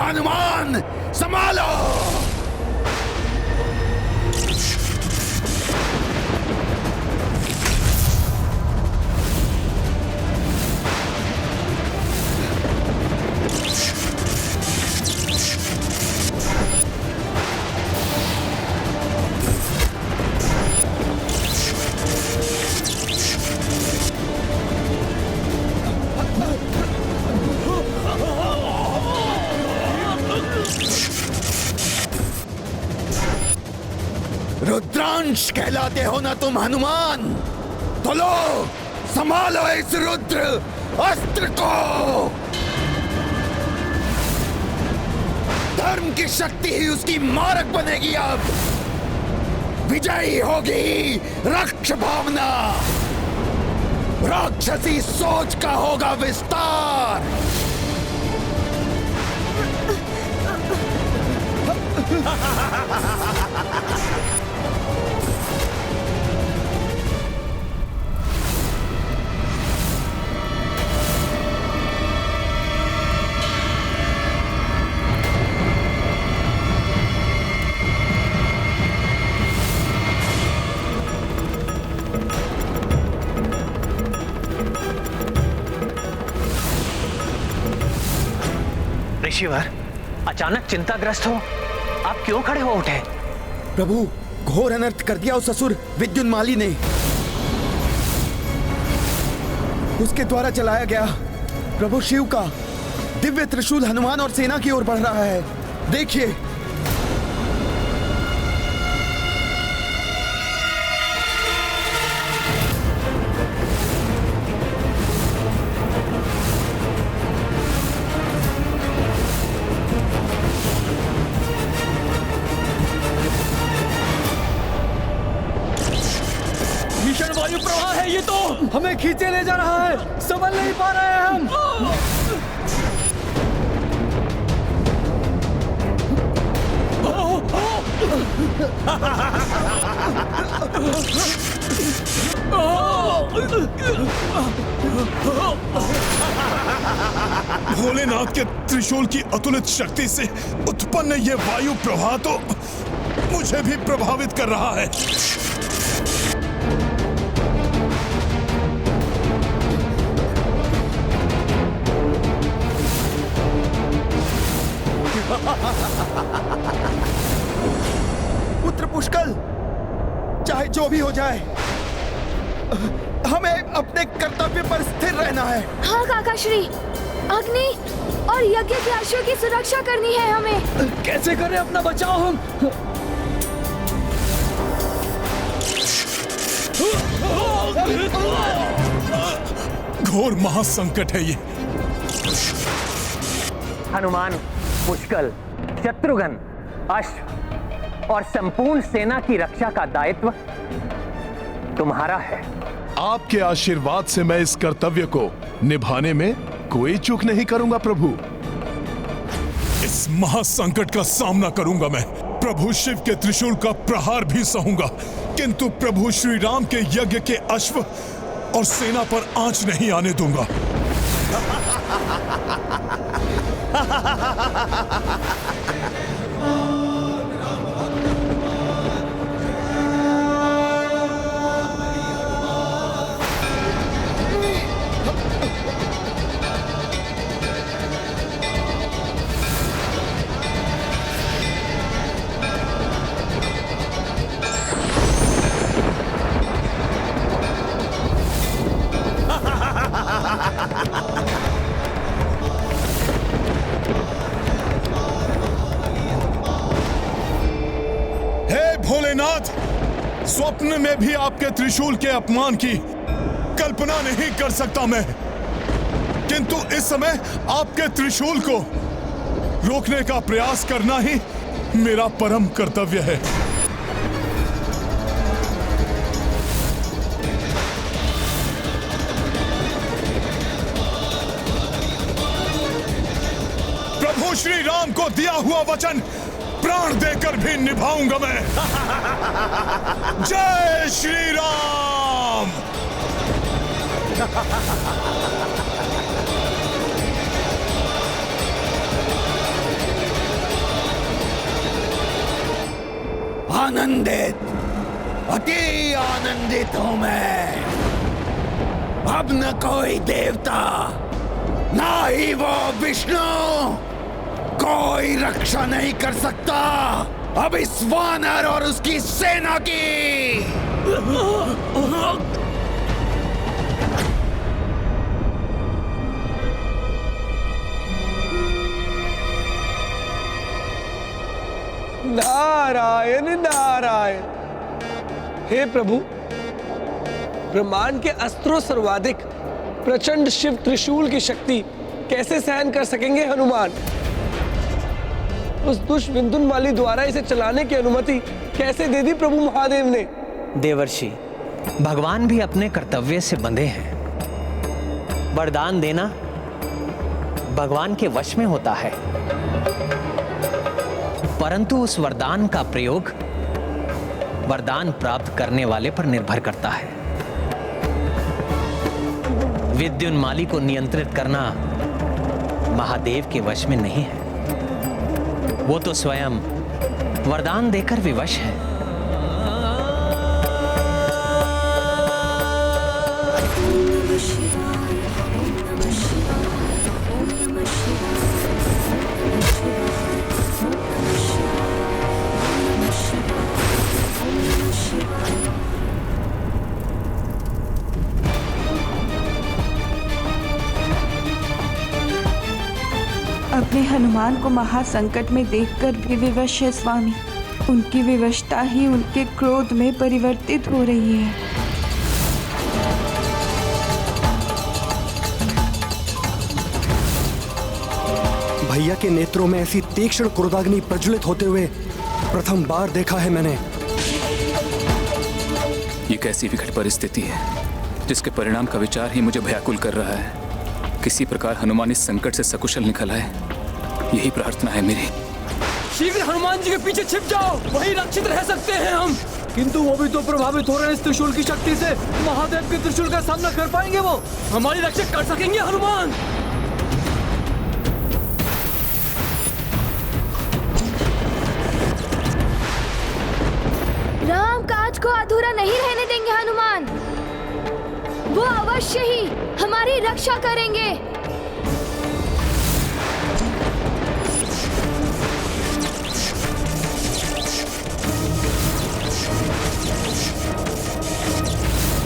हनुमान संभालो। रुद्रांश कहलाते हो ना तुम हनुमान, तो लो संभालो इस रुद्र अस्त्र को। धर्म की शक्ति ही उसकी मारक बनेगी। अब विजयी होगी रक्ष भावना, राक्षसी सोच का होगा विस्तार। ऋषिवर, अचानक चिंताग्रस्त हो, आप क्यों खड़े हो उठे? प्रभु, घोर अनर्थ कर दिया उस असुर विद्युन्माली ने। उसके द्वारा चलाया गया प्रभु शिव का दिव्य त्रिशूल हनुमान और सेना की ओर बढ़ रहा है। देखिए। भीषण वायु प्रवाह है ये तो, हमें खींचे ले जा रहा है, संभल नहीं पा रहे हैं हम। भोलेनाथ के त्रिशूल की अतुलित शक्ति से उत्पन्न ये वायु प्रवाह तो मुझे भी प्रभावित कर रहा है। पुत्र पुष्कल, चाहे जो भी हो जाए, हमें अपने कर्तव्य पर स्थिर रहना है। हाँ काका श्री, अग्नि और यज्ञ के अश्व की सुरक्षा करनी है हमें। कैसे करें अपना बचाव हम? घोर महासंकट है ये। हनुमान, पुष्कल, शत्रुघ्न, अश्व और संपूर्ण सेना की रक्षा का दायित्व तुम्हारा है। आपके आशीर्वाद से मैं इस कर्तव्य को निभाने में कोई चूक नहीं करूंगा प्रभु। इस महासंकट का सामना करूंगा मैं। प्रभु शिव के त्रिशूल का प्रहार भी सहूंगा, किंतु प्रभु श्री राम के यज्ञ के अश्व और सेना पर आंच नहीं आने दूंगा। भोलेनाथ, स्वप्न में भी आपके त्रिशूल के अपमान की कल्पना नहीं कर सकता मैं, किंतु इस समय आपके त्रिशूल को रोकने का प्रयास करना ही मेरा परम कर्तव्य है। प्रभु श्री राम को दिया हुआ वचन प्राण देकर भी निभाऊंगा मैं। जय श्री राम। आनंदित, अति आनंदित हूं मैं। अब न कोई देवता, ना ही वो विष्णु, कोई रक्षा नहीं कर सकता अब इस वानर और उसकी सेना की। नारायण नारायण। हे प्रभु, ब्रह्मांड के अस्त्रों सर्वाधिक प्रचंड शिव त्रिशूल की शक्ति कैसे सहन कर सकेंगे हनुमान? उस दुष्ट विंध्युन्माली द्वारा इसे चलाने की अनुमति कैसे दे दी प्रभु महादेव ने? देवर्षि, भगवान भी अपने कर्तव्य से बंधे हैं। वरदान देना भगवान के वश में होता है, परंतु उस वरदान का प्रयोग वरदान प्राप्त करने वाले पर निर्भर करता है। विद्युन्माली को नियंत्रित करना महादेव के वश में नहीं है। वो तो स्वयं वरदान देकर विवश है। अपने हनुमान को महासंकट में देखकर भी विवश है स्वामी। उनकी विवशता ही उनके क्रोध में परिवर्तित हो रही है। भैया के नेत्रों में ऐसी तीक्ष्ण क्रोधाग्नि प्रज्वलित होते हुए प्रथम बार देखा है मैंने। ये कैसी विकट परिस्थिति है जिसके परिणाम का विचार ही मुझे भयाकुल कर रहा है। किसी प्रकार हनुमान इस संकट से सकुशल निकल आए, यही प्रार्थना है मेरी। शीघ्र हनुमान जी के पीछे छिप जाओ, वही रक्षित रह सकते हैं हम। किंतु वो भी तो प्रभावित हो रहे हैं इस त्रिशूल की शक्ति से। महादेव के त्रिशूल का सामना कर पाएंगे वो? हमारी रक्षा कर सकेंगे हनुमान? राम काज को अधूरा नहीं रहने देंगे हनुमान। वो अवश्य ही हमारी रक्षा करेंगे।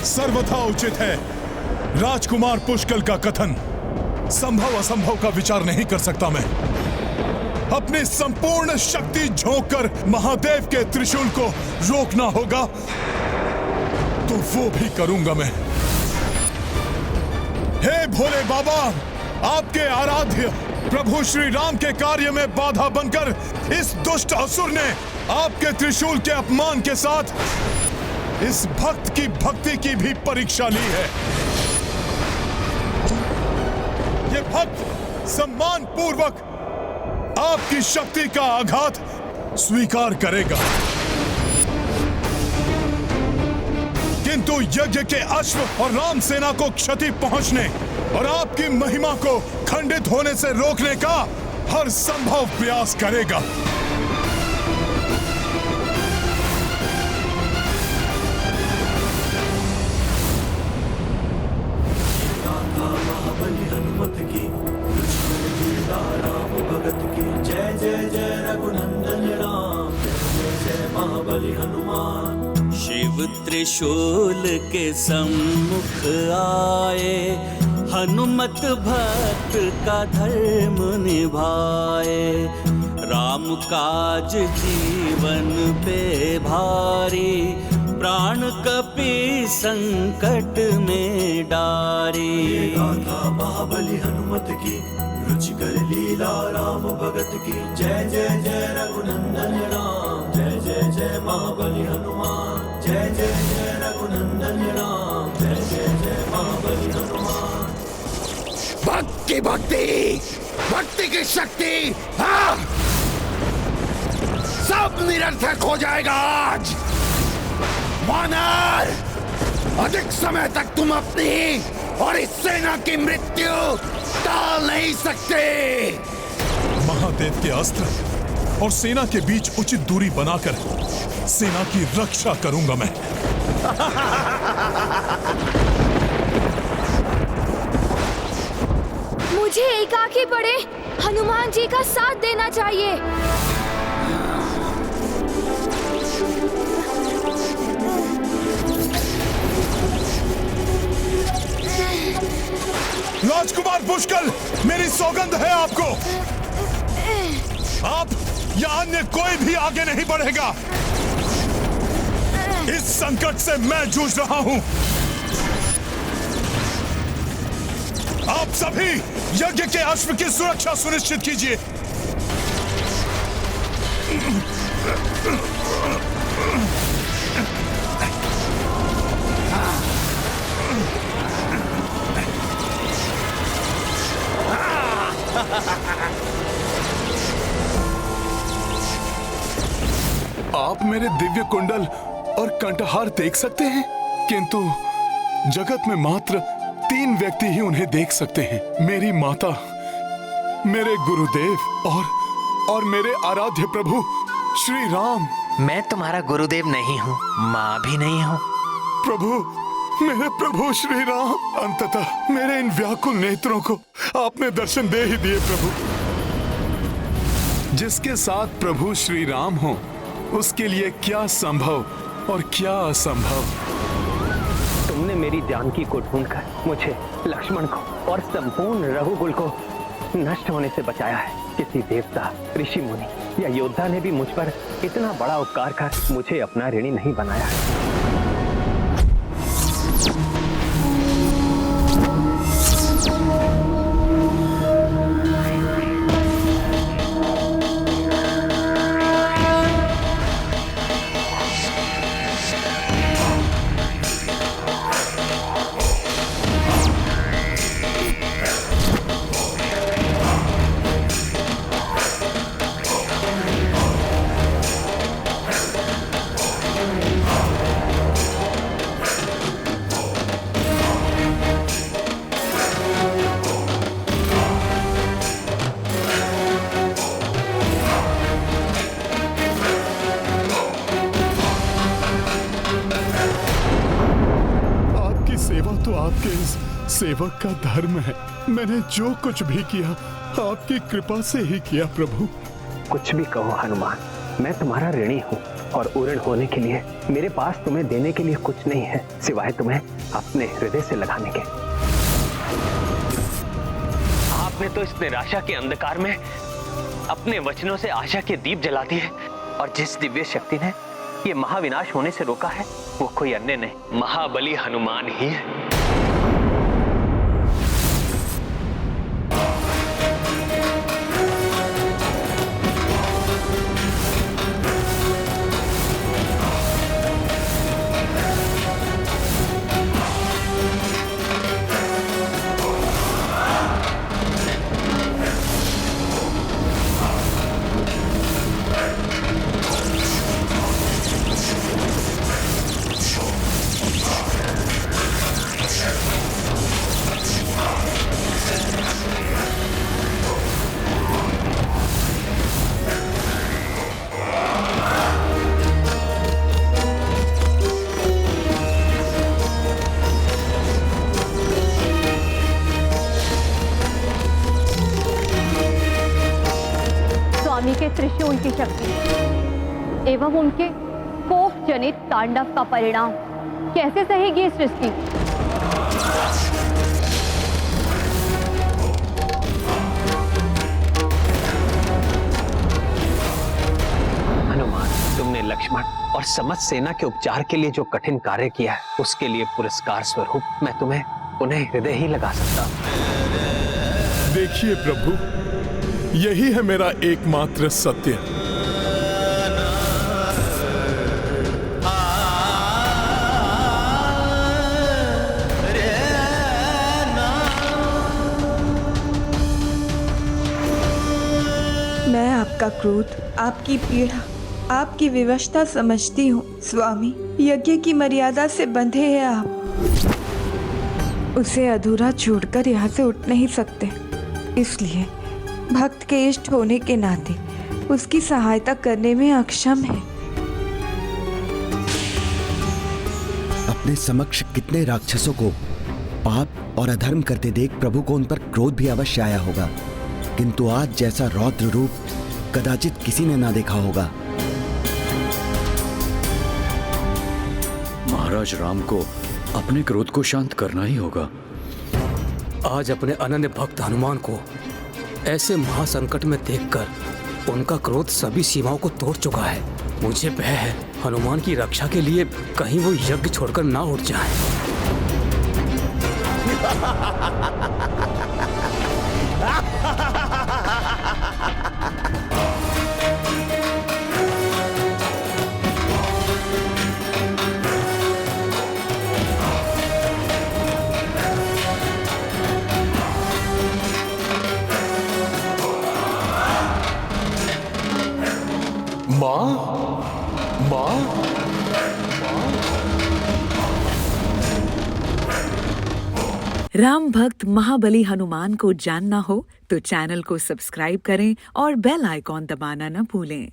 सर्वथा उचित है राजकुमार पुष्कल का कथन। संभव असंभव का विचार नहीं कर सकता मैं। अपनी संपूर्ण शक्ति झोंककर महादेव के त्रिशूल को रोकना होगा तो वो भी करूंगा मैं। हे भोले बाबा, आपके आराध्य प्रभु श्री राम के कार्य में बाधा बनकर इस दुष्ट असुर ने आपके त्रिशूल के अपमान के साथ इस भक्त की भक्ति की भी परीक्षा ली है। ये भक्त सम्मान पूर्वक आपकी शक्ति का आघात स्वीकार करेगा, किंतु यज्ञ के अश्व और राम सेना को क्षति पहुंचने और आपकी महिमा को खंडित होने से रोकने का हर संभव प्रयास करेगा। जय जय जय रघुनंदन राम, जय जय महाबली हनुमान। शिव त्रिशूल के सम्मुख आए, हनुमत भक्त का धर्म निभाए। राम काज जीवन पे भारी, प्राण कपि संकट में डारी। गाथा महाबली हनुमत की, रुचिकर लीला राम भगत की। जय जय जय रघुनंदन राम, जय जय जय महाबली हनुमान। जय जय जय रघुनंदन राम, जय जय जय महाबली हनुमान। भक्त की भक्ति, भक्ति की शक्ति, हाँ! सब निरर्थक हो जाएगा आज। वानर, अधिक समय तक तुम अपनी और इस सेना की मृत्यु टाल नहीं सकते। महादेव के अस्त्र और सेना के बीच उचित दूरी बनाकर सेना की रक्षा करूंगा मैं। मुझे एकाकी पड़े हनुमान जी का साथ देना चाहिए। राजकुमार पुष्कल, मेरी सौगंध है आपको, आप या अन्य कोई भी आगे नहीं बढ़ेगा। इस संकट से मैं जूझ रहा हूं। आप सभी यज्ञ के अश्व की सुरक्षा सुनिश्चित कीजिए। आप मेरे दिव्य कुंडल और कंठहार देख सकते हैं, किंतु जगत में मात्र 3 व्यक्ति ही उन्हें देख सकते हैं। मेरी माता, मेरे गुरुदेव और मेरे आराध्य प्रभु श्री राम। मैं तुम्हारा गुरुदेव नहीं हूँ, माँ भी नहीं हूँ। प्रभु, मेरे प्रभु श्री राम, अंततः मेरे इन व्याकुल नेत्रों को आपने दर्शन दे ही दिए प्रभु। जिसके साथ प्रभु श्री राम हो, उसके लिए क्या संभव और क्या असंभव। तुमने मेरी जानकी को ढूंढकर मुझे, लक्ष्मण को और संपूर्ण रघुकुल को नष्ट होने से बचाया है। किसी देवता, ऋषि मुनि या योद्धा ने भी मुझ पर इतना बड़ा उपकार कर मुझे अपना ऋणी नहीं बनाया है। आपके इस सेवक का धर्म है। मैंने जो कुछ भी किया आपकी कृपा से ही किया प्रभु। कुछ भी कहो हनुमान, मैं तुम्हारा ऋणी हूँ और उऋण होने के लिए मेरे पास तुम्हें देने के लिए कुछ नहीं है सिवाय तुम्हें अपने हृदय से लगाने के। आपने तो इस निराशा के अंधकार में अपने वचनों से आशा के दीप जला दिए और जिस दिव्य शक्ति ने ये महाविनाश होने से रोका है वो कोई अन्य नहीं, महाबली हनुमान ही है। के त्रिशूल की शक्ति एवं उनके कोप जनित तांडव का परिणाम कैसे सहेगी इस सृष्टि? हनुमान, तुमने लक्ष्मण और समस्त सेना के उपचार के लिए जो कठिन कार्य किया है उसके लिए पुरस्कार स्वरूप मैं तुम्हें उन्हें हृदय ही लगा सकता हूं। देखिए प्रभु, यही है मेरा एकमात्र सत्य। मैं आपका क्रोध, आपकी पीड़ा, आपकी विवशता समझती हूँ स्वामी। यज्ञ की मर्यादा से बंधे हैं आप, उसे अधूरा छोड़कर यहाँ से उठ नहीं सकते। इसलिए भक्त के इष्ट होने के नाते उसकी सहायता करने में अक्षम है। अपने समक्ष कितने राक्षसों को पाप और अधर्म करते देख प्रभु को उन पर क्रोध भी अवश्य आया होगा, किंतु आज जैसा रौद्र रूप कदाचित किसी ने ना देखा होगा। महाराज राम को अपने क्रोध को शांत करना ही होगा। आज अपने अनन्य भक्त हनुमान को ऐसे महासंकट में देखकर उनका क्रोध सभी सीमाओं को तोड़ चुका है। मुझे भय है हनुमान की रक्षा के लिए कहीं वो यज्ञ छोड़कर ना उठ जाए। राम भक्त महाबली हनुमान को जानना हो तो चैनल को सब्सक्राइब करें और बेल आइकॉन दबाना न भूलें।